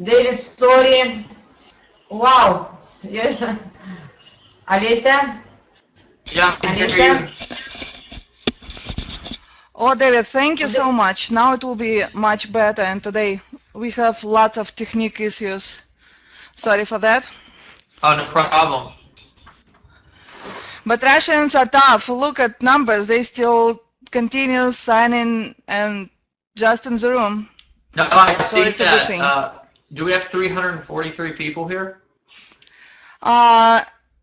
David, sorry. Wow. Олеся? Yeah, I can hear Олеся? you. Oh, David, thank you so much. Now it will be much better, and today we have lots of technique issues. Sorry for that. Oh, no problem. But Russians are tough. Look at numbers. They still continue signing and just in the room. No, I So see it's a good thing. Do we have 343 people here?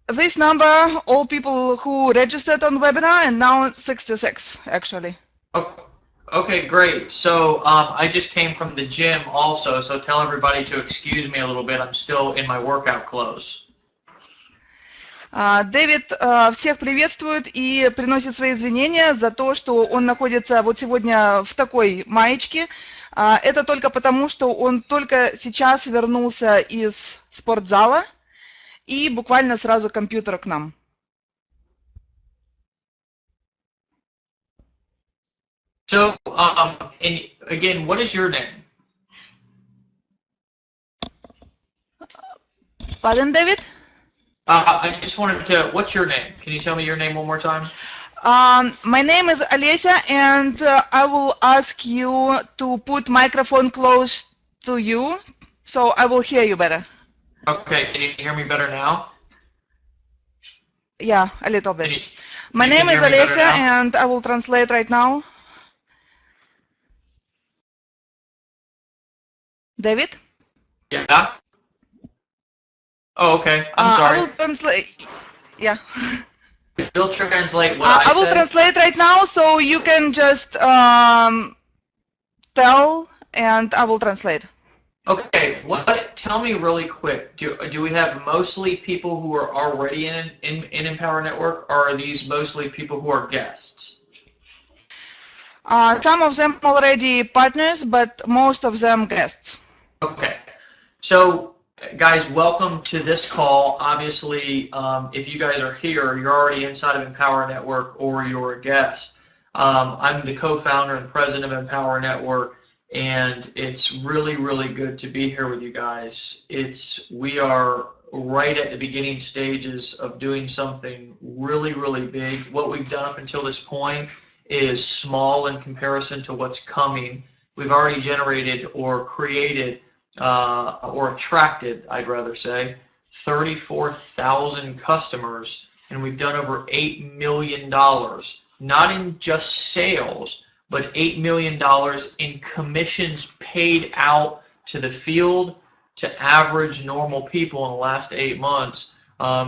This number, all people who registered on webinar, and now 66 actually. Oh, okay, great. So I just came from the gym also, so tell everybody to excuse me a little bit. I'm still in my workout clothes. Дэвид всех приветствует и приносит свои извинения за то, что он находится вот сегодня в такой маечке. Это только потому, что он только сейчас вернулся из спортзала и буквально сразу к компьютеру к нам. So, and again, what is your name? Pardon, David? I just wanted to, what's your name? Can you tell me your name one more time? My name is Olesya, and I will ask you to put microphone close to you, so I will hear you better. Okay, can you hear me better now? Yeah, a little bit. You, My name is Olesya, and I will translate right now. David? Yeah? Oh, okay. I'm sorry. I will translate. Yeah. You'll translate what I will said? translate right now, so you can just tell, and I will translate. Okay. Tell me really quick. Do we have mostly people who are already in Empower Network, or are these mostly people who are guests? Some of them already partners, but most of them guests. Okay. So, guys, welcome to this call. Obviously, if you guys are here, you're already inside of Empower Network or you're a guest. I'm the co-founder and president of Empower Network, and it's really, really good to be here with you guys. We are right at the beginning stages of doing something really, really big. What we've done up until this point is small in comparison to what's coming. We've already generated or created or attracted, I'd rather say, 34,000 customers, and we've done over $8 million, not in just sales, but $8 million in commissions paid out to the field to average normal people in the last 8 months.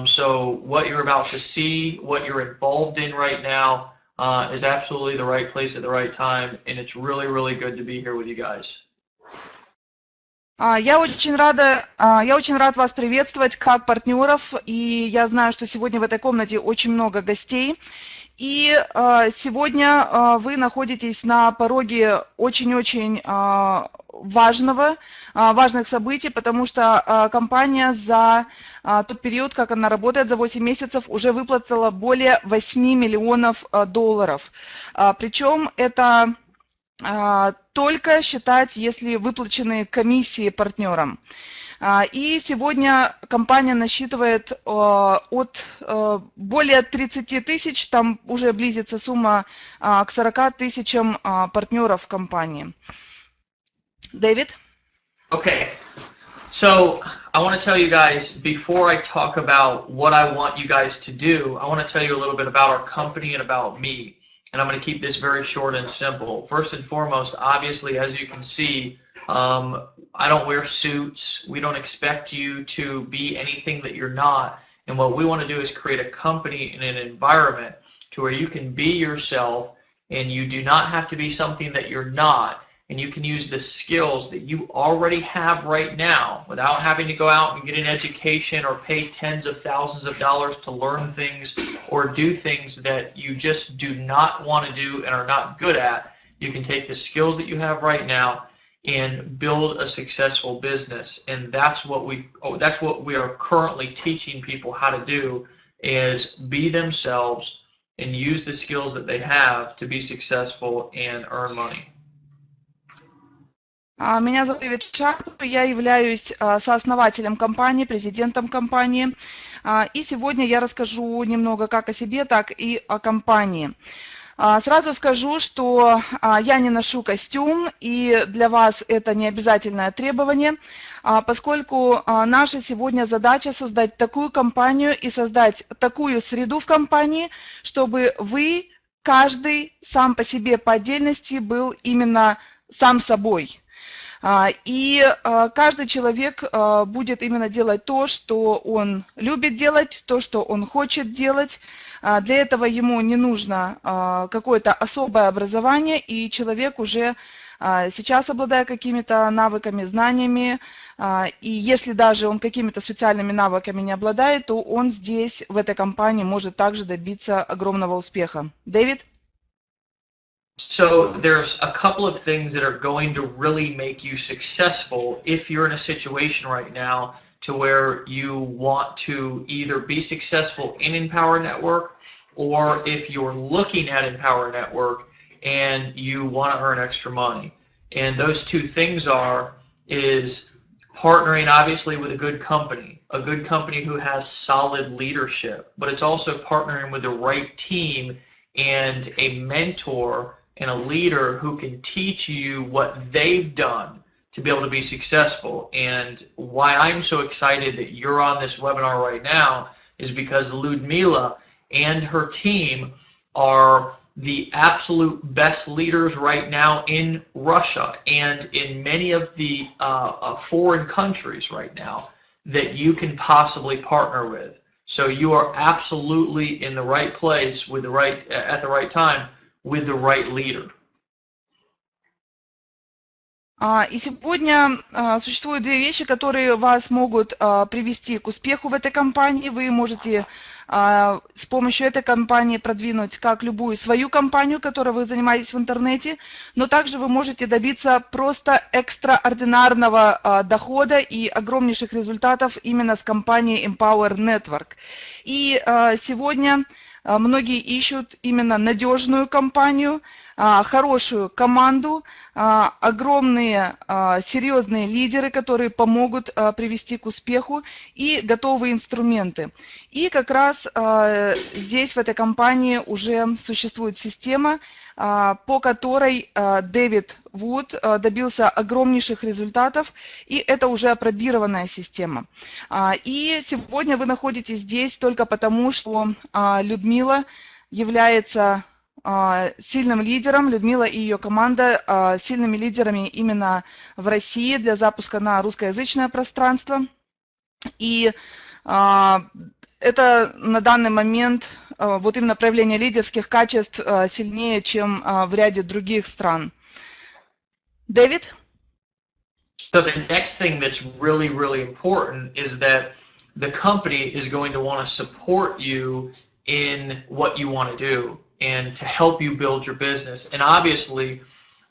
So what you're about to see, what you're involved in right now, is absolutely the right place at the right time, and it's really, really good to be here with you guys. Я очень рад вас приветствовать как партнеров, и я знаю, что сегодня в этой комнате очень много гостей. И сегодня вы находитесь на пороге очень-очень важных событий, потому что компания за тот период, как она работает, за 8 месяцев, уже выплатила более 8 миллионов долларов. Причем это только считать, если выплачены комиссии партнерам. И сегодня компания насчитывает от более 30 тысяч, там уже близится сумма к 40 тысячам партнеров компании. Дэвид? Okay, so I want to tell you guys, before I talk about what I want you guys to do, I want to tell you a little bit about our company and about me. And I'm going to keep this very short and simple. First and foremost, obviously, as you can see, I don't wear suits. We don't expect you to be anything that you're not. And what we want to do is create a company and an environment to where you can be yourself and you do not have to be something that you're not. And you can use the skills that you already have right now without having to go out and get an education or pay tens of thousands of dollars to learn things or do things that you just do not want to do and are not good at. You can take the skills that you have right now and build a successful business. And that's what we are currently teaching people how to do, is be themselves and use the skills that they have to be successful and earn money. Меня зовут Дэвид Шарпа, я являюсь сооснователем компании, президентом компании. И сегодня я расскажу немного как о себе, так и о компании. Сразу скажу, что я не ношу костюм, и для вас это не обязательное требование, поскольку наша сегодня задача создать такую компанию и создать такую среду в компании, чтобы вы, каждый сам по себе по отдельности был именно сам собой. И каждый человек будет именно делать то, что он любит делать, то, что он хочет делать. Для этого ему не нужно какое-то особое образование, и человек уже сейчас, обладая какими-то навыками, знаниями, и если даже он какими-то специальными навыками не обладает, то он здесь, в этой компании, может также добиться огромного успеха. Дэвид? So there's a couple of things that are going to really make you successful if you're in a situation right now to where you want to either be successful in Empower Network, or if you're looking at Empower Network and you want to earn extra money. And those two things is partnering obviously with a good company who has solid leadership, but it's also partnering with the right team and a mentor and a leader who can teach you what they've done to be able to be successful. And why I'm so excited that you're on this webinar right now is because Ludmila and her team are the absolute best leaders right now in Russia and in many of the foreign countries right now that you can possibly partner with. So you are absolutely in the right place with at the right time with the right leader. И сегодня существуют две вещи, которые вас могут привести к успеху в этой компании. Вы можете с помощью этой компании продвинуть как любую свою компанию, которой вы занимаетесь в интернете, но также вы можете добиться просто экстраординарного дохода и огромнейших результатов именно с компанией Empower Network. И сегодня многие ищут именно надежную компанию, хорошую команду, огромные серьезные лидеры, которые помогут привести к успеху, и готовые инструменты. И как раз здесь, в этой компании, уже существует система, по которой Дэвид Вуд добился огромнейших результатов, и это уже апробированная система. И сегодня вы находитесь здесь только потому, что Людмила является сильным лидером, Людмила и ее команда сильными лидерами именно в России для запуска на русскоязычное пространство. И это на данный момент вот именно проявление лидерских качеств сильнее, чем в ряде других стран. Дэвид? So the next thing that's really, really important is that the company is going to want to support you in what you want to do and to help you build your business. And obviously,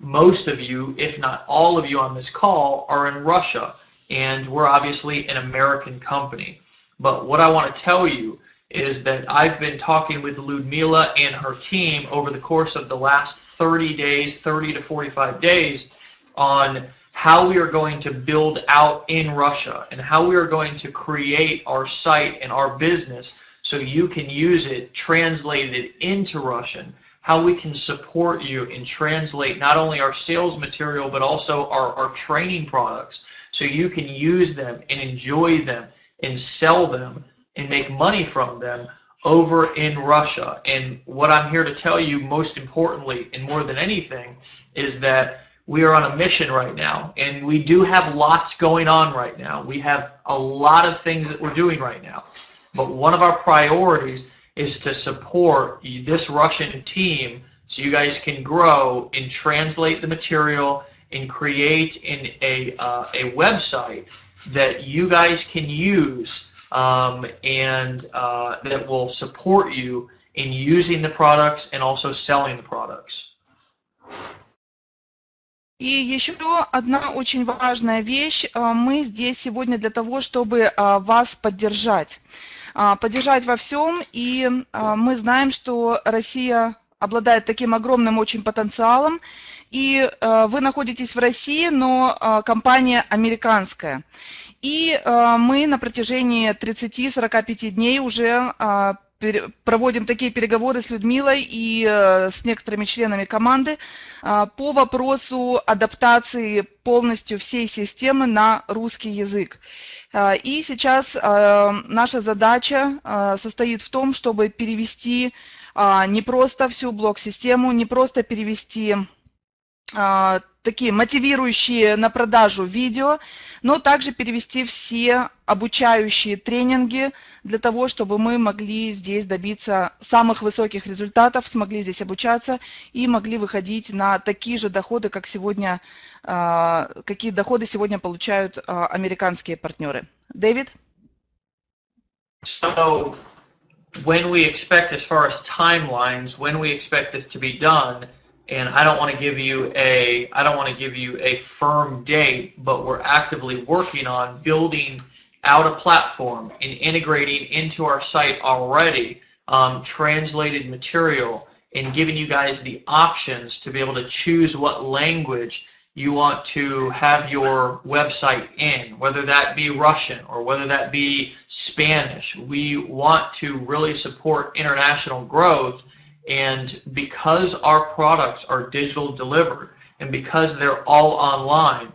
most of you, if not all of you on this call, are in Russia, and we're obviously an American company. But what I want to tell you is that I've been talking with Ludmila and her team over the course of the last 30 days, 30 to 45 days, on how we are going to build out in Russia and how we are going to create our site and our business so you can use it, translate it into Russian, how we can support you and translate not only our sales material but also our training products so you can use them and enjoy them and sell them and make money from them over in Russia. And what I'm here to tell you most importantly and more than anything is that we are on a mission right now, and we do have lots going on right now. We have a lot of things that we're doing right now. But one of our priorities is to support this Russian team so you guys can grow and translate the material and create a website that you guys can use and that will support you in using the products and also selling the products. И еще одна очень важная вещь. Мы здесь сегодня для того, чтобы вас поддержать. Поддержать во всем. И мы знаем, что Россия обладает таким огромным очень потенциалом. и вы находитесь в России, но компания американская. И мы на протяжении 30-45 дней уже проводим такие переговоры с Людмилой и с некоторыми членами команды по вопросу адаптации полностью всей системы на русский язык. И сейчас наша задача состоит в том, чтобы перевести не просто всю блок-систему, не просто перевести такие мотивирующие на продажу видео, но также перевести все обучающие тренинги для того, чтобы мы могли здесь добиться самых высоких результатов, смогли здесь обучаться и могли выходить на такие же доходы, как сегодня, какие доходы сегодня получают американские партнеры. Дэвид? So, when we expect, as far as timelines, when we expect this to be done, and I don't want to give you a firm date, but we're actively working on building out a platform and integrating into our site already translated material and giving you guys the options to be able to choose what language you want to have your website in, whether that be Russian or whether that be Spanish. We want to really support international growth. And because our products are digital delivered and because they're all online,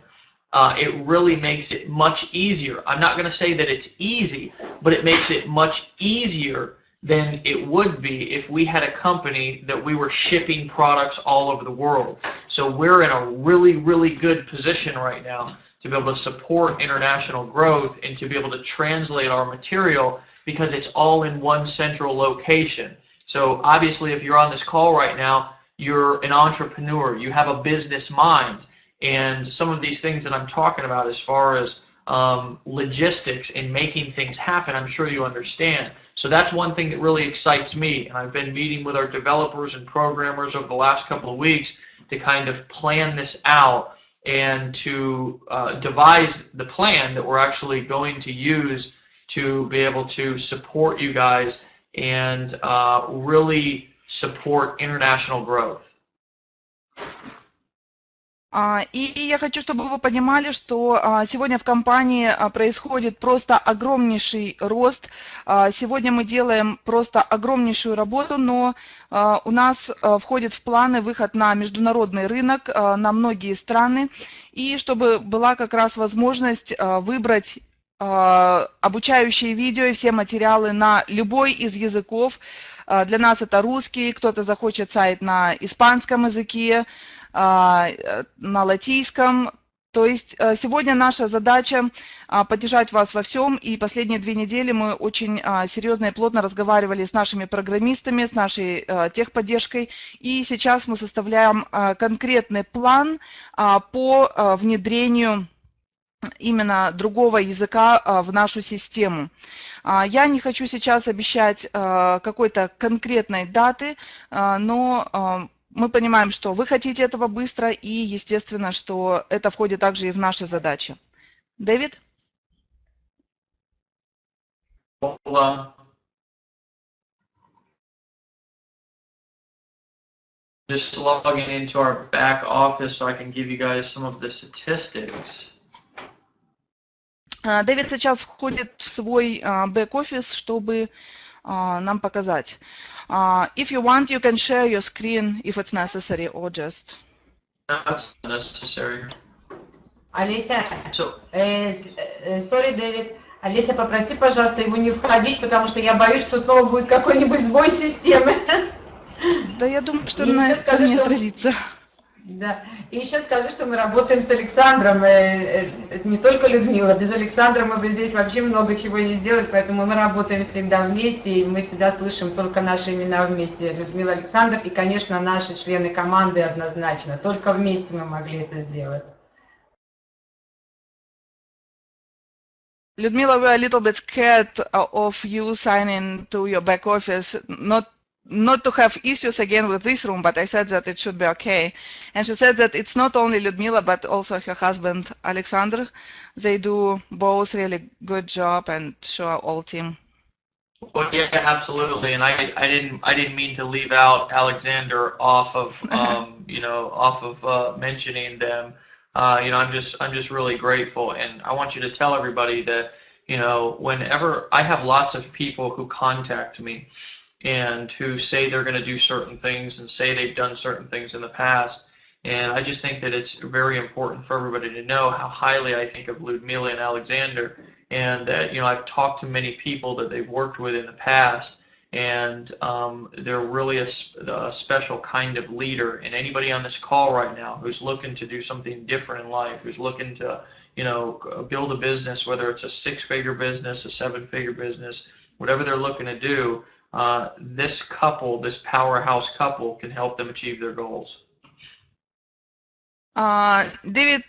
it really makes it much easier. I'm not going to say that it's easy, but it makes it much easier than it would be if we had a company that we were shipping products all over the world. So we're in a really, really good position right now to be able to support international growth and to be able to translate our material because it's all in one central location. So obviously, if you're on this call right now, you're an entrepreneur, you have a business mind, and some of these things that I'm talking about as far as logistics and making things happen, I'm sure you understand. So that's one thing that really excites me, and I've been meeting with our developers and programmers over the last couple of weeks to kind of plan this out and to devise the plan that we're actually going to use to be able to support you guys and really support international growth. И я хочу, чтобы вы понимали, что сегодня в компании происходит просто огромнейший рост. Сегодня мы делаем просто огромнейшую работу, но у нас входит в планы выход на международный рынок, на многие страны. И чтобы была как раз возможность выбрать обучающие видео и все материалы на любой из языков. Для нас это русский, кто-то захочет сайт на испанском языке, на латинском. То есть сегодня наша задача поддержать вас во всем, и последние 2 недели мы очень серьезно и плотно разговаривали с нашими программистами, с нашей техподдержкой, и сейчас мы составляем конкретный план по внедрению именно другого языка в нашу систему. Я не хочу сейчас обещать какой-то конкретной даты, но мы понимаем, что вы хотите этого быстро, и естественно, что это входит также и в наши задачи. Дэвид? Just logging into our back office so I can give you guys some of the statistics. Дэвид сейчас входит в свой бэк-офис, чтобы нам показать. If you want, you can share your screen if it's necessary or just. That's necessary. Олеся, sorry, Дэвид. Олеся, попроси, пожалуйста, его не входить, потому что я боюсь, что снова будет какой-нибудь сбой системы. Да, я думаю, что на это не отразится. Да, и еще скажи, что мы работаем с Александром, это не только Людмила, без Александра мы бы здесь вообще много чего не сделали, поэтому мы работаем всегда вместе, и мы всегда слышим только наши имена вместе, Людмила, Александр, и, конечно, наши члены команды однозначно, только вместе мы могли это сделать. Людмила, we're a little bit scared of you signing to your back office, not to have issues again with this room, but I said that it should be okay. And she said that it's not only Ludmila, but also her husband, Alexander. They do both really good job and show our all team. Well, yeah, absolutely, and I didn't mean to leave out Alexander off of mentioning them. I'm just really grateful, and I want you to tell everybody that whenever I have lots of people who contact me and who say they're going to do certain things and say they've done certain things in the past. And I just think that it's very important for everybody to know how highly I think of Ludmila and Alexander, and that I've talked to many people that they've worked with in the past, and they're really a special kind of leader. And anybody on this call right now who's looking to do something different in life, who's looking to build a business, whether it's a 6-figure business, a 7-figure business, whatever they're looking to do, this couple, this powerhouse couple, can help them achieve their goals. Дэвид,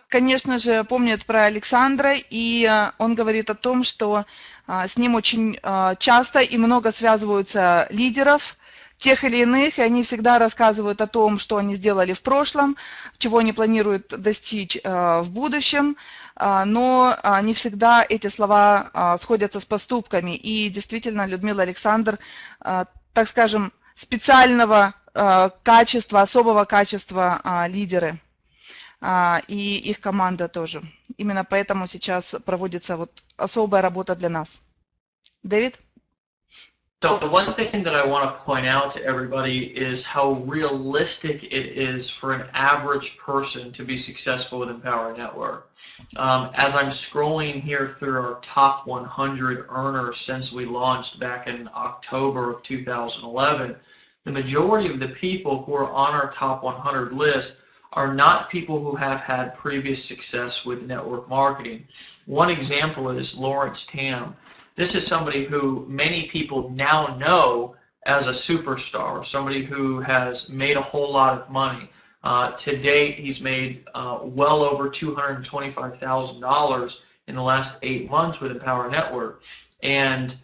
конечно же, помнит про Александра, и он говорит о том, что с ним очень часто и много связываются лидеров, тех или иных, и они всегда рассказывают о том, что они сделали в прошлом, чего они планируют достичь в будущем, но не всегда эти слова сходятся с поступками. И действительно, Людмила и Александр, так скажем, специального качества, особого качества лидеры, и их команда тоже. Именно поэтому сейчас проводится вот особая работа для нас. Дэвид? So the one thing that I want to point out to everybody is how realistic it is for an average person to be successful with Empower Network. As I'm scrolling here through our top 100 earners since we launched back in October of 2011, the majority of the people who are on our top 100 list are not people who have had previous success with network marketing. One example is Lawrence Tam. This is somebody who many people now know as a superstar, somebody who has made a whole lot of money. To date, he's made well over $225,000 in the last 8 months with Empower Network. And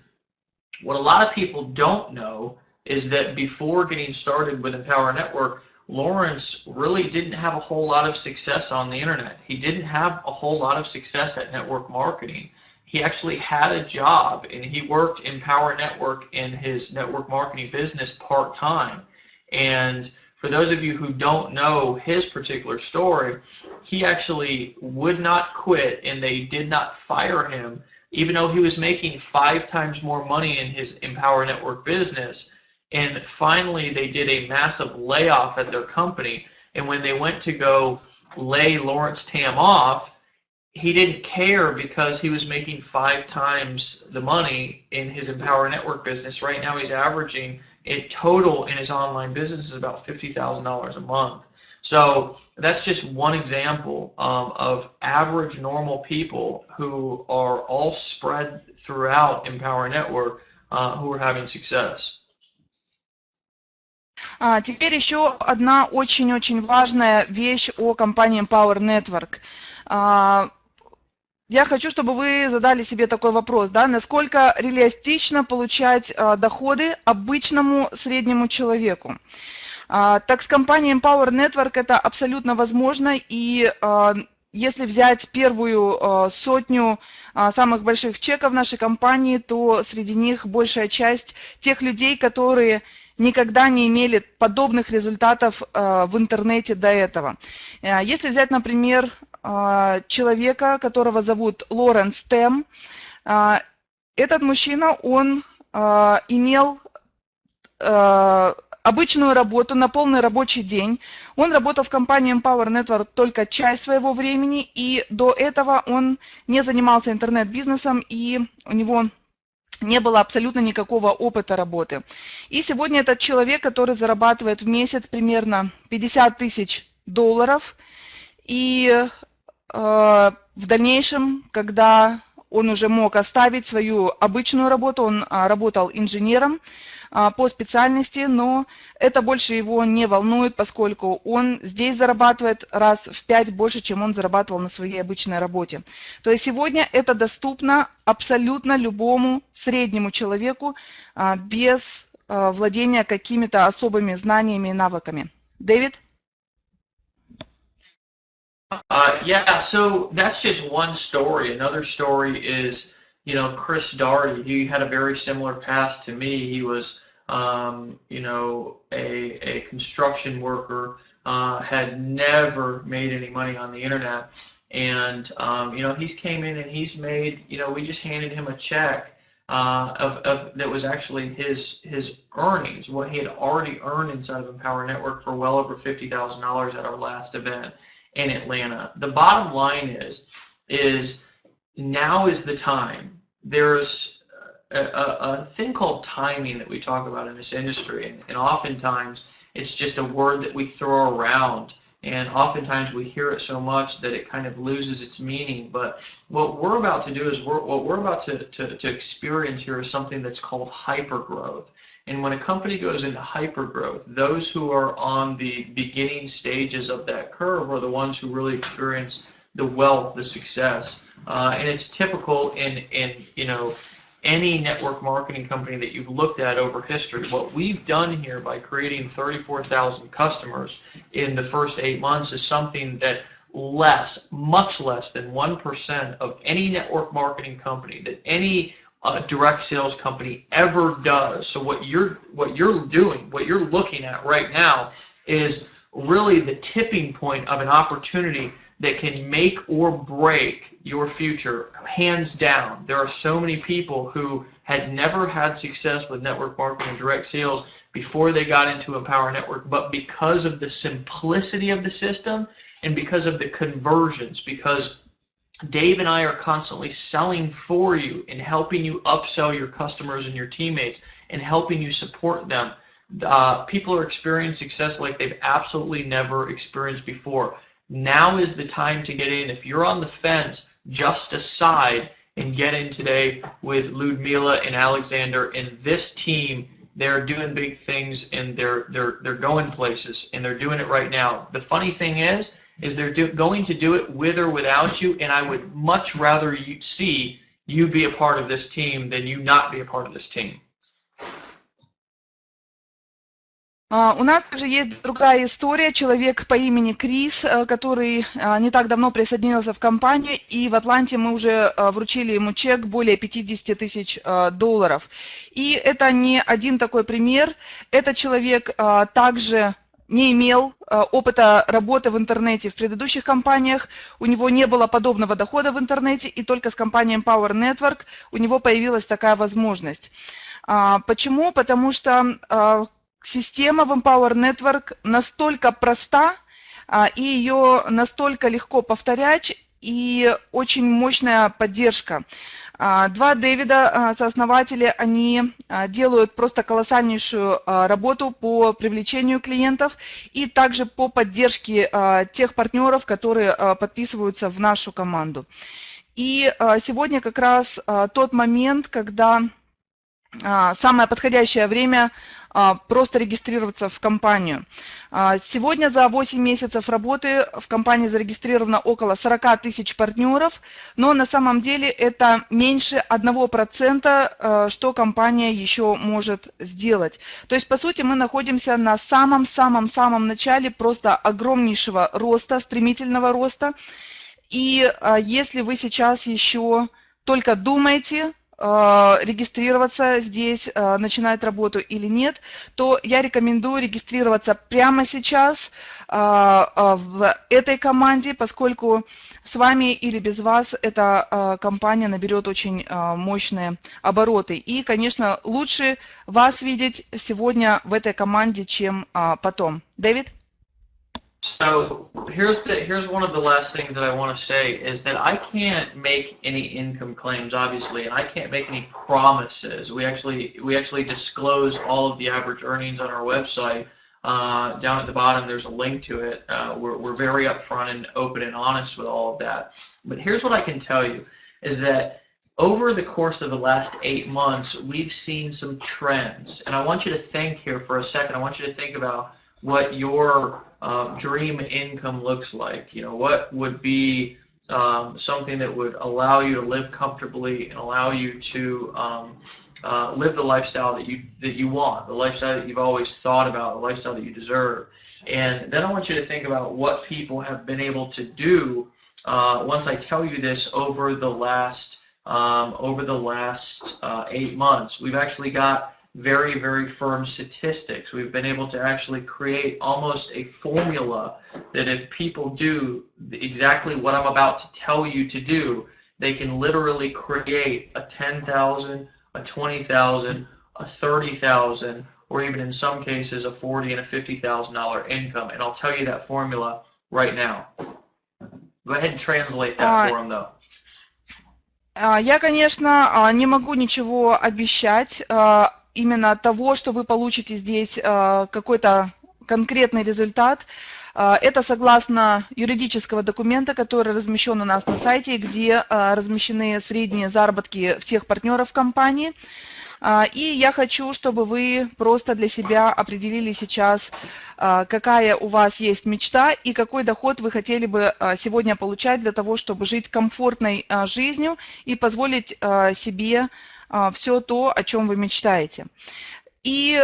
what a lot of people don't know is that before getting started with Empower Network, Lawrence really didn't have a whole lot of success on the internet. He didn't have a whole lot of success at network marketing. He actually had a job, and he worked in Empower Network in his network marketing business part-time. And for those of you who don't know his particular story, he actually would not quit, and they did not fire him, even though he was making 5 times more money in his Empower Network business. And finally, they did a massive layoff at their company. And when they went to go lay Lawrence Tam off, he didn't care because he was making 5 times the money in his Empower Network business. Right now, he's averaging in total in his online business is about $50,000 a month. So that's just one example of average normal people who are all spread throughout Empower Network who are having success. Теперь еще одна очень-очень важная вещь о компании Empower Network. Я хочу, чтобы вы задали себе такой вопрос, да, насколько реалистично получать доходы обычному среднему человеку. Так с компанией Empower Network это абсолютно возможно, и если взять первую 100 самых больших чеков нашей компании, то среди них большая часть тех людей, которые никогда не имели подобных результатов в интернете до этого. Если взять, например, человека, которого зовут Лоренс Тэм, этот мужчина, он имел обычную работу на полный рабочий день. Он работал в компании Empower Network только часть своего времени, и до этого он не занимался интернет-бизнесом, и у него не было абсолютно никакого опыта работы. И сегодня этот человек, который зарабатывает в месяц примерно $50 000, и в дальнейшем, когда он уже мог оставить свою обычную работу, он работал инженером по специальности, но это больше его не волнует, поскольку он здесь зарабатывает раз в 5 больше, чем он зарабатывал на своей обычной работе. То есть сегодня это доступно абсолютно любому среднему человеку без владения какими-то особыми знаниями и навыками. Дэвид? Yeah, so that's just one story. Another story is you know, Chris Daugherty, he had a very similar past to me. He was, you know, a construction worker, had never made any money on the internet. And, you know, he's came in and he's made, you know, we just handed him a check that was actually his earnings, what he had already earned inside of Empower Network for well over $50,000 at our last event in Atlanta. The bottom line is now is the time. There's a thing called timing that we talk about in this industry, and oftentimes it's just a word that we throw around, and oftentimes we hear it so much that it kind of loses its meaning. But what we're about to do is what we're about to experience here is something that's called hypergrowth. And when a company goes into hypergrowth, those who are on the beginning stages of that curve are the ones who really experience the wealth, the success. And it's typical in you know, any network marketing company that you've looked at over history. What we've done here by creating 34,000 customers in the first 8 months is something that much less than 1% of any network marketing company, that any direct sales company ever does. So what you're doing, what you're looking at right now is really the tipping point of an opportunity that can make or break your future, hands down. There are so many people who had never had success with network marketing and direct sales before they got into Empower Network, but because of the simplicity of the system and because of the conversions, because Dave and I are constantly selling for you and helping you upsell your customers and your teammates and helping you support them. People are experiencing success like they've absolutely never experienced before. Now is the time to get in. If you're on the fence, just decide and get in today with Ludmila and Alexander and this team. They're doing big things and they're going places and they're doing it right now. The funny thing is they're going to do it with or without you, and I would much rather see you be a part of this team than you not be a part of this team. У нас также есть другая история, человек по имени Крис, который не так давно присоединился в компанию, и в Атланте мы уже вручили ему чек более $50 тысяч. И это не один такой пример. Этот человек также не имел опыта работы в интернете в предыдущих компаниях, у него не было подобного дохода в интернете, и только с компанией Empower Network у него появилась такая возможность. Почему? Потому что система в Empower Network настолько проста, и ее настолько легко повторять, и очень мощная поддержка. Два Дэвида, сооснователи, они делают просто колоссальнейшую работу по привлечению клиентов и также по поддержке тех партнеров, которые подписываются в нашу команду. И сегодня как раз тот момент, когда самое подходящее время просто регистрироваться в компанию. Сегодня за 8 месяцев работы в компании зарегистрировано около 40 тысяч партнеров, но на самом деле это меньше 1%, что компания еще может сделать. То есть, по сути, мы находимся на самом-самом-самом начале просто огромнейшего роста, стремительного роста. И если вы сейчас еще только думаете, регистрироваться здесь, начинать работу или нет, то я рекомендую регистрироваться прямо сейчас в этой команде, поскольку с вами или без вас эта компания наберет очень мощные обороты. И, конечно, лучше вас видеть сегодня в этой команде, чем потом. Дэвид? So here's one of the last things that I want to say is that I can't make any income claims, obviously, and I can't make any promises. We actually disclose all of the average earnings on our website. Down at the bottom, there's a link to it. We're very upfront and open and honest with all of that. But here's what I can tell you is that over the course of the last 8 months, we've seen some trends, and I want you to think here for a second. I want you to think about what your dream income looks like. You know, what would be something that would allow you to live comfortably and allow you to live the lifestyle that you want, the lifestyle that you've always thought about, the lifestyle that you deserve. And then I want you to think about what people have been able to do once I tell you this over the last over the last 8 months. We've actually got very, very firm statistics. We've been able to actually create almost a formula that if people do exactly what I'm about to tell you to do, they can literally create a $10,000, a $20,000, a $30,000, or even in some cases a $40,000 and a $50,000 income. And I'll tell you that formula right now. Go ahead and translate that for them, though. Я, конечно, не могу ничего обещать, именно того, что вы получите здесь какой-то конкретный результат. Это согласно юридического документа, который размещен у нас на сайте, где размещены средние заработки всех партнеров компании. И я хочу, чтобы вы просто для себя определили сейчас, какая у вас есть мечта и какой доход вы хотели бы сегодня получать для того, чтобы жить комфортной жизнью и позволить себе все то, о чем вы мечтаете. И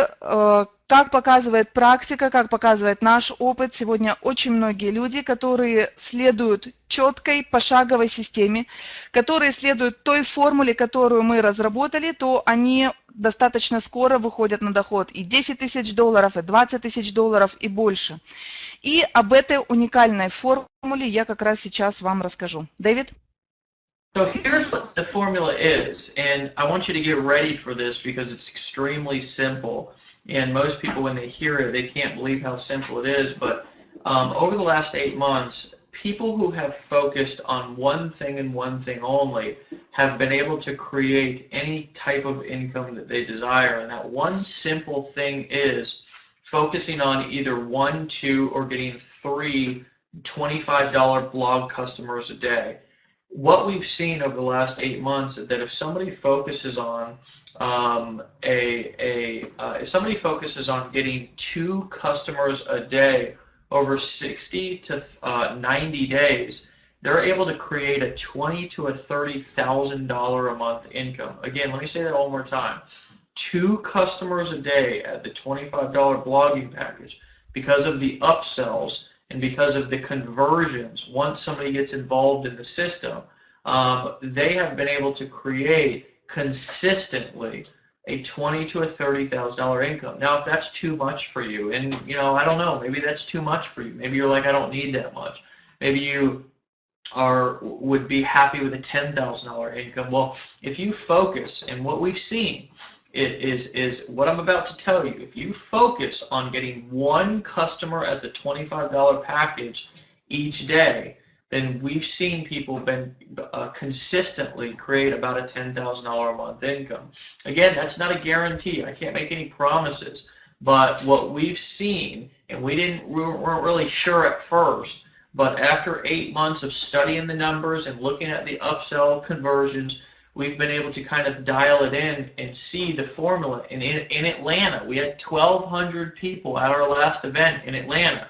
как показывает практика, как показывает наш опыт, сегодня очень многие люди, которые следуют четкой пошаговой системе, которые следуют той формуле, которую мы разработали, то они достаточно скоро выходят на доход и $10 000, и $20 000, и больше. И об этой уникальной формуле я как раз сейчас вам расскажу. Дэвид? So here's what the formula is, and I want you to get ready for this because it's extremely simple. And most people, when they hear it, they can't believe how simple it is. But over the last 8 months, people who have focused on one thing and one thing only have been able to create any type of income that they desire. And that one simple thing is focusing on either 1, 2, or getting 3 $25 blog customers a day. What we've seen over the last 8 months is that if somebody focuses on if somebody focuses on getting 2 customers a day over 60 to 90 days, they're able to create a $20,000 to a $30,000 a month income. Again, let me say that one more time. 2 customers a day at the $25 blogging package because of the upsells and because of the conversions. Once somebody gets involved in the system, they have been able to create consistently a $20,000 to a $30,000 income. Now, if that's too much for you, and you know, I don't know, maybe that's too much for you. Maybe you're like, I don't need that much. Maybe you would be happy with a $10,000 income. Well, if you focus, and what we've seen is what I'm about to tell you. If you focus on getting 1 customer at the $25 package each day, then we've seen people consistently create about a $10,000 a month income. Again, that's not a guarantee. I can't make any promises. But what we've seen, and we weren't really sure at first, but after 8 months of studying the numbers and looking at the upsell conversions, we've been able to kind of dial it in and see the formula. And in Atlanta, we had 1,200 people at our last event in Atlanta.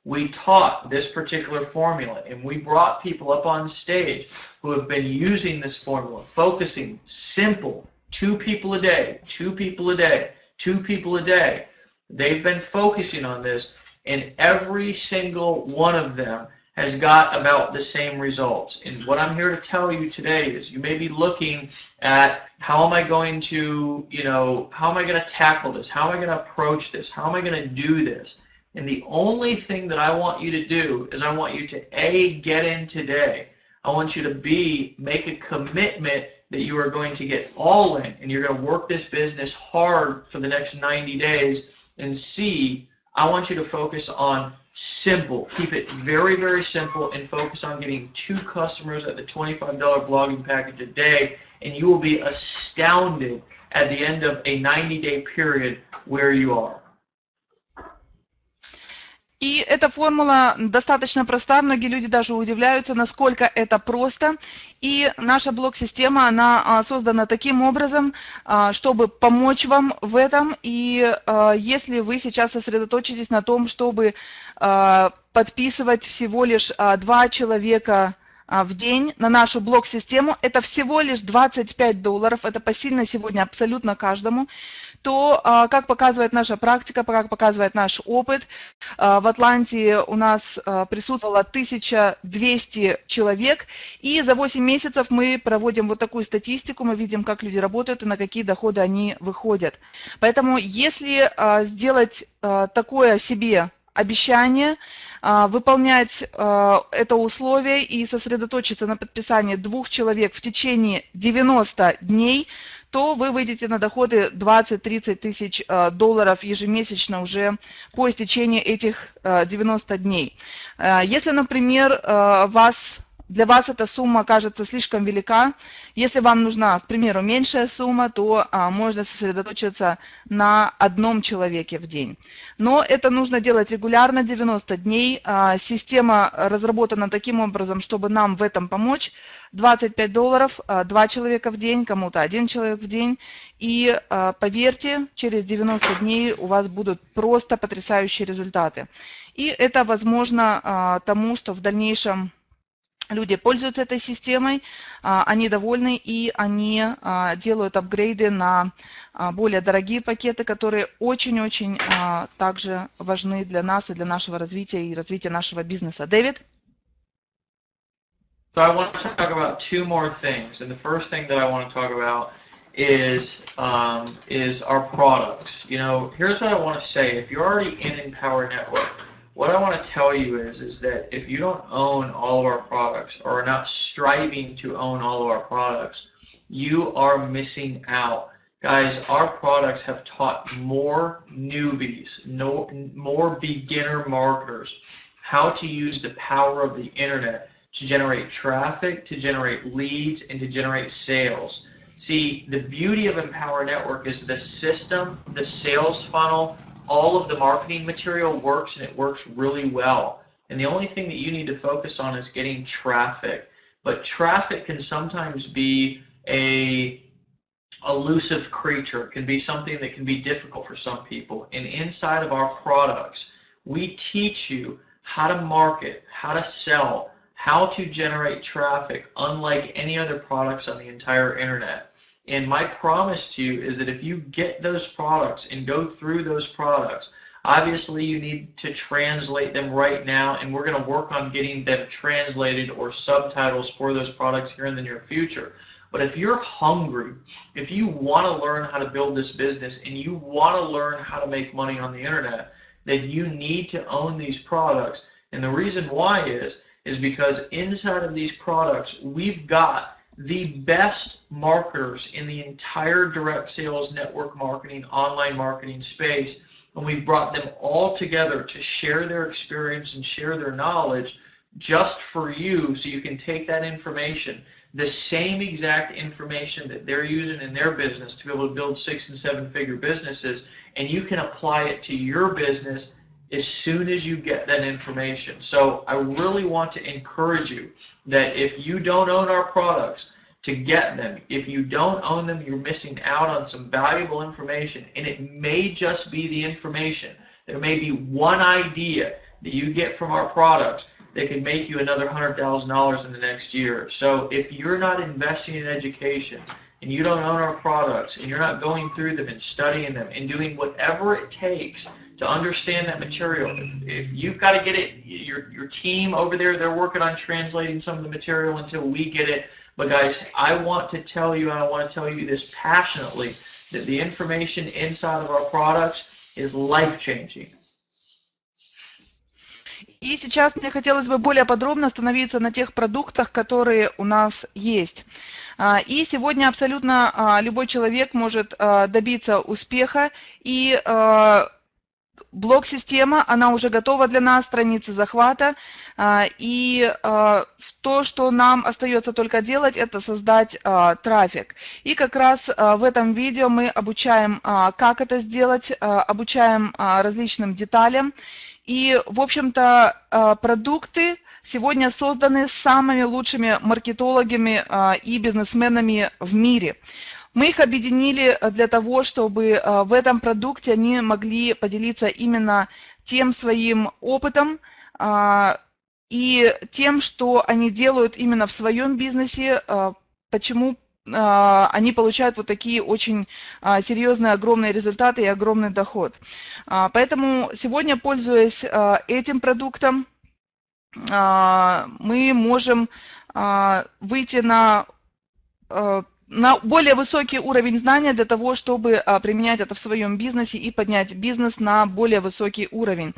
We taught this particular formula, and we brought people up on stage who have been using this formula, focusing simple, 2 people a day, 2 people a day, 2 people a day. They've been focusing on this, and every single one of them has got about the same results. And what I'm here to tell you today is you may be looking at how am I going to, how am I going to tackle this? How am I going to approach this? How am I going to do this? And the only thing that I want you to do is I want you to A, get in today. I want you to B, make a commitment that you are going to get all in and you're going to work this business hard for the next 90 days. And C, I want you to focus on simple. Keep it very, very simple and focus on getting 2 customers at the $25 blogging package a day, and you will be astounded at the end of a 90-day period where you are. И эта формула достаточно проста, многие люди даже удивляются, насколько это просто. И наша блок-система, она создана таким образом, чтобы помочь вам в этом. И если вы сейчас сосредоточитесь на том, чтобы подписывать всего лишь 2 человека в день на нашу блок-систему, это всего лишь $25, это посильно сегодня абсолютно каждому, то, как показывает наша практика, как показывает наш опыт, в Атланте у нас присутствовало 1200 человек, и за 8 месяцев мы проводим вот такую статистику, мы видим, как люди работают и на какие доходы они выходят. Поэтому если сделать такое себе обещание, выполнять это условие и сосредоточиться на подписании 2 человек в течение 90 дней, то вы выйдете на доходы 20-30 тысяч долларов ежемесячно уже по истечении этих 90 дней. Если, например, для вас эта сумма кажется слишком велика, если вам нужна, к примеру, меньшая сумма, то можно сосредоточиться на 1 человеке в день. Но это нужно делать регулярно, 90 дней. Система разработана таким образом, чтобы нам в этом помочь. $25, 2 человека в день, кому-то 1 человек в день. И поверьте, через 90 дней у вас будут просто потрясающие результаты. И это возможно тому, что в дальнейшем люди пользуются этой системой, они довольны, и они делают апгрейды на более дорогие пакеты, которые очень-очень также важны для нас и для нашего развития и развития нашего бизнеса. Дэвид? So I want to talk about 2 more things, and the first thing that I want to talk about is our products. You know, here's what I want to say. If you're already in Empower Network, what I want to tell you is that if you don't own all of our products or are not striving to own all of our products, you are missing out. Guys, our products have taught more newbies, more beginner marketers how to use the power of the internet to generate traffic, to generate leads, and to generate sales. See, the beauty of Empower Network is the system, the sales funnel, all of the marketing material works, and it works really well. And the only thing that you need to focus on is getting traffic. But traffic can sometimes be a elusive creature. It can be something that can be difficult for some people. And inside of our products, we teach you how to market, how to sell, how to generate traffic, unlike any other products on the entire internet. And my promise to you is that if you get those products and go through those products, obviously you need to translate them right now, and we're going to work on getting them translated or subtitles for those products here in the near future. But if you're hungry, if you want to learn how to build this business and you want to learn how to make money on the internet, then you need to own these products. And the reason why is because inside of these products, we've got the best marketers in the entire direct sales, network marketing, online marketing space, and we've brought them all together to share their experience and share their knowledge just for you, so you can take that information, the same exact information that they're using in their business to be able to build 6- and 7-figure businesses, and you can apply it to your business as soon as you get that information. So I really want to encourage you that if you don't own our products, to get them. If you don't own them, you're missing out on some valuable information, and it may just be the information. There may be one idea that you get from our products that can make you another $100,000 in the next year. So if you're not investing in education, and you don't own our products, and you're not going through them and studying them and doing whatever it takes to understand that material, if you've got to get it, your team over there, they're working on translating some of the material until we get it. But guys, I want to tell you, and I want to tell you this passionately, that the information inside of our products is life-changing. И сейчас мне хотелось бы более подробно остановиться на тех продуктах, которые у нас есть. И сегодня абсолютно любой человек может добиться успеха, и блок-система, она уже готова для нас, страницы захвата, и то, что нам остается только делать, это создать трафик. И как раз в этом видео мы обучаем, как это сделать, обучаем различным деталям. И, в общем-то, продукты сегодня созданы самыми лучшими маркетологами и бизнесменами в мире. Мы их объединили для того, чтобы в этом продукте они могли поделиться именно тем своим опытом и тем, что они делают именно в своем бизнесе, почему они получают вот такие очень серьезные, огромные результаты и огромный доход. Поэтому сегодня, пользуясь этим продуктом, мы можем выйти на более высокий уровень знания для того, чтобы применять это в своем бизнесе и поднять бизнес на более высокий уровень.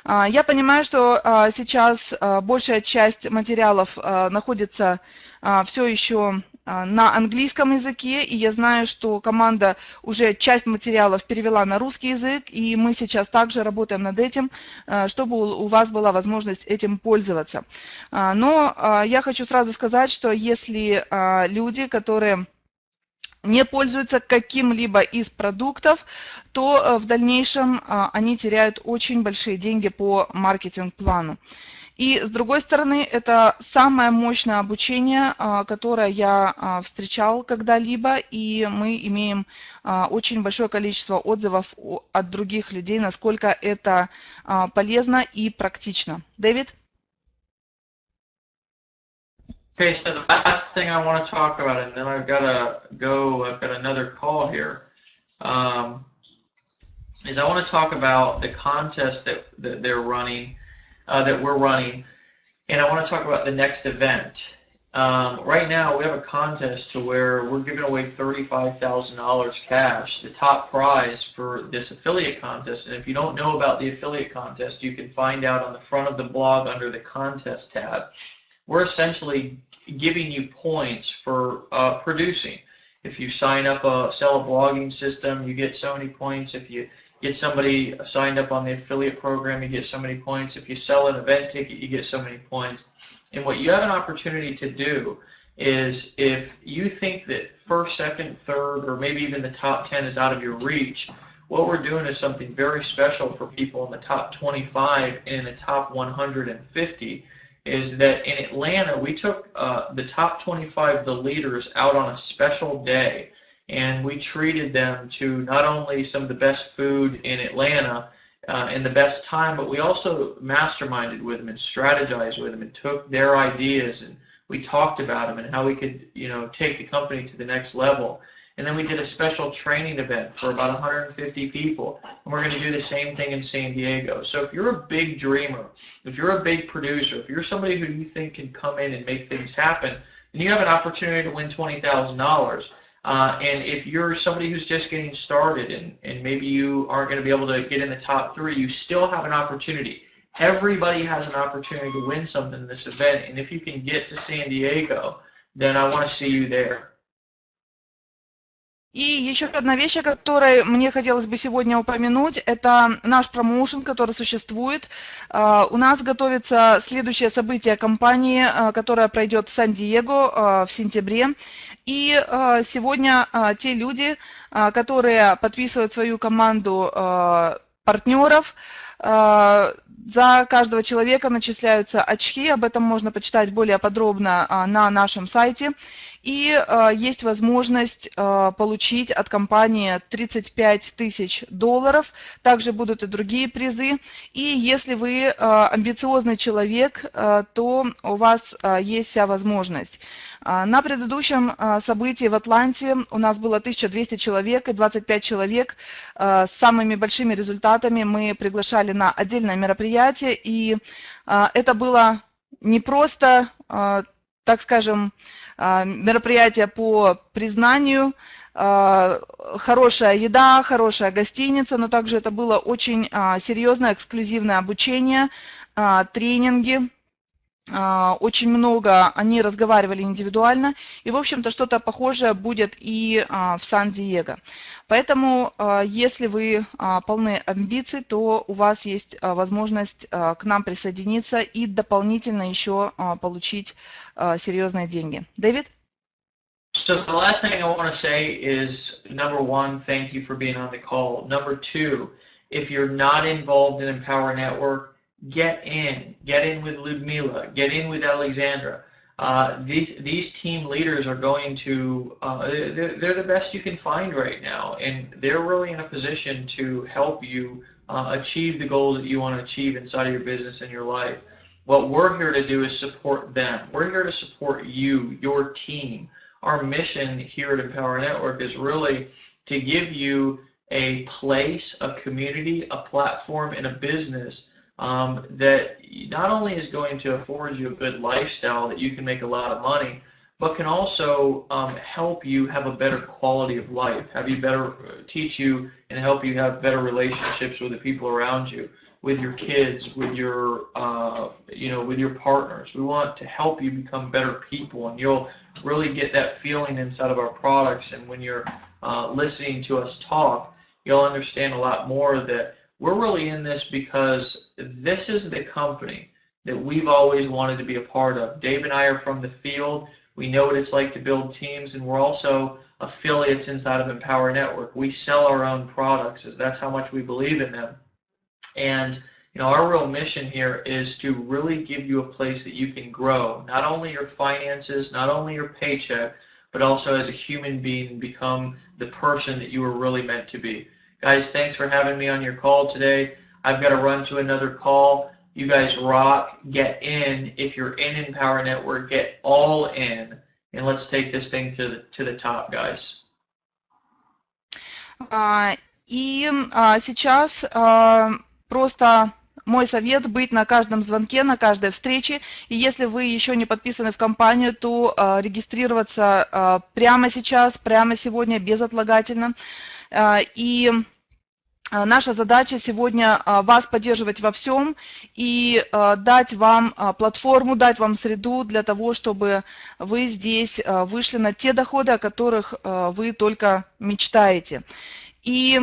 Я понимаю, что сейчас большая часть материалов находится все еще на английском языке, и я знаю, что команда уже часть материалов перевела на русский язык, и мы сейчас также работаем над этим, чтобы у вас была возможность этим пользоваться. Но я хочу сразу сказать, что если люди, которые не пользуются каким-либо из продуктов, то в дальнейшем они теряют очень большие деньги по маркетинг-плану. И с другой стороны, это самое мощное обучение, которое я встречал когда-либо, и мы имеем очень большое количество отзывов от других людей, насколько это полезно и практично. Дэвид? Okay, so the last thing I want to talk about, and then I've got to go, I've got another call here, is I want to talk about the contest that they're running, that we're running, and I want to talk about the next event. Right now, we have a contest to where we're giving away $35,000 cash, the top prize for this affiliate contest. And if you don't know about the affiliate contest, you can find out on the front of the blog under the contest tab. We're essentially giving you points for producing. If you sign up, sell a blogging system, you get so many points. If you get somebody signed up on the affiliate program, you get so many points. If you sell an event ticket, you get so many points. And what you have an opportunity to do is, if you think that first, second, third, or maybe even the top 10 is out of your reach, what we're doing is something very special for people in the top 25 and in the top 150. Is that in Atlanta, we took the top 25, the leaders, out on a special day, and we treated them to not only some of the best food in Atlanta and the best time, but we also masterminded with them and strategized with them and took their ideas, and we talked about them and how we could, take the company to the next level. And then we did a special training event for about 150 people, and we're going to do the same thing in San Diego. So if you're a big dreamer, if you're a big producer, if you're somebody who you think can come in and make things happen, then you have an opportunity to win $20,000. And if you're somebody who's just getting started and maybe you aren't going to be able to get in the top 3, you still have an opportunity. Everybody has an opportunity to win something in this event, and if you can get to San Diego, then I want to see you there. И еще одна вещь, о которой мне хотелось бы сегодня упомянуть, это наш промоушен, который существует. У нас готовится следующее событие компании, которое пройдет в Сан-Диего в сентябре. И сегодня те люди, которые подписывают свою команду партнеров, за каждого человека начисляются очки, об этом можно почитать более подробно на нашем сайте. И есть возможность получить от компании $35 тысяч. Также будут и другие призы. И если вы амбициозный человек, то у вас есть вся возможность. На предыдущем событии в Атланте у нас было 1200 человек, и 25 человек с самыми большими результатами мы приглашали на отдельное мероприятие. И это было не просто, так скажем, мероприятие по признанию, хорошая еда, хорошая гостиница, но также это было очень серьезное эксклюзивное обучение, тренинги. Очень много они разговаривали индивидуально, и, в общем-то, что-то похожее будет и в Сан-Диего. Поэтому, если вы полны амбиций, то у вас есть возможность к нам присоединиться и дополнительно еще получить серьезные деньги. Дэвид? So the last thing I want to say is, number one, thank you for being on the call. Number two, if you're not involved in Empower Network, get in with Ludmila, get in with Alexandra. These team leaders are going to, they're the best you can find right now, and they're really in a position to help you achieve the goals that you want to achieve inside of your business and your life. What we're here to do is support them. We're here to support you, your team. Our mission here at Empower Network is really to give you a place, a community, a platform, and a business that not only is going to afford you a good lifestyle that you can make a lot of money, but can also help you have a better quality of life, teach you and help you have better relationships with the people around you, with your kids, with your with your partners. We want to help you become better people, and you'll really get that feeling inside of our products. And when you're listening to us talk, you'll understand a lot more that we're really in this because this is the company that we've always wanted to be a part of. Dave and I are from the field. We know what it's like to build teams, and we're also affiliates inside of Empower Network. We sell our own products, as that's how much we believe in them. And our real mission here is to really give you a place that you can grow, not only your finances, not only your paycheck, but also as a human being and become the person that you were really meant to be. Guys, thanks for having me on your call today. I've got to run to another call. You guys rock. Get in. If you're in Empower Network, get all in. And let's take this thing to the top, guys. И сейчас просто мой совет быть на каждом звонке, на каждой встрече. И если вы еще не подписаны в компанию, то регистрироваться прямо сейчас, прямо сегодня, безотлагательно. И наша задача сегодня вас поддерживать во всем и дать вам платформу, дать вам среду для того, чтобы вы здесь вышли на те доходы, о которых вы только мечтаете. И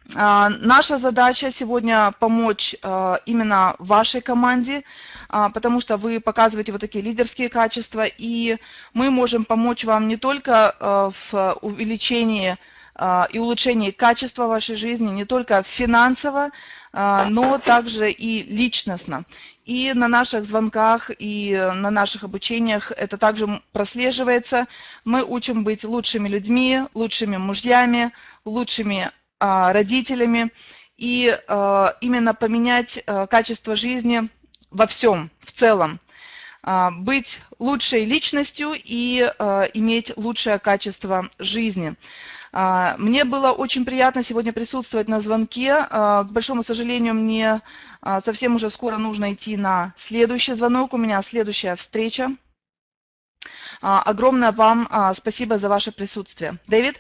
наша задача сегодня помочь именно вашей команде, потому что вы показываете вот такие лидерские качества, и мы можем помочь вам не только в увеличении и улучшении качества вашей жизни, не только финансово, но также и личностно. И на наших звонках, и на наших обучениях это также прослеживается. Мы учим быть лучшими людьми, лучшими мужьями, лучшими родителями и именно поменять качество жизни во всем, в целом. Быть лучшей личностью и иметь лучшее качество жизни. Мне было очень приятно сегодня присутствовать на звонке. К большому сожалению, мне совсем уже скоро нужно идти на следующий звонок. У меня следующая встреча. Огромное вам спасибо за ваше присутствие. Дэвид?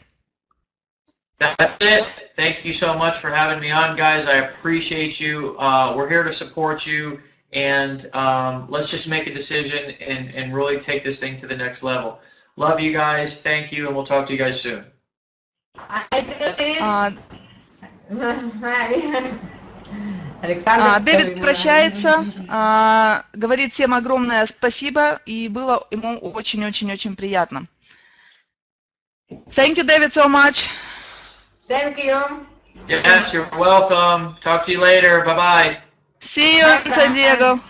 That's it. Thank you so much for having me on, guys. I appreciate you. We're here to support you, and let's just make a decision and really take this thing to the next level. Love you guys. Thank you, and we'll talk to you guys soon. Дэвид прощается, говорит всем огромное спасибо, и было ему очень-очень-очень приятно. Thank you, David, so much. Thank you. Yes, you're welcome. Talk to you later. Bye-bye. See you in San Diego.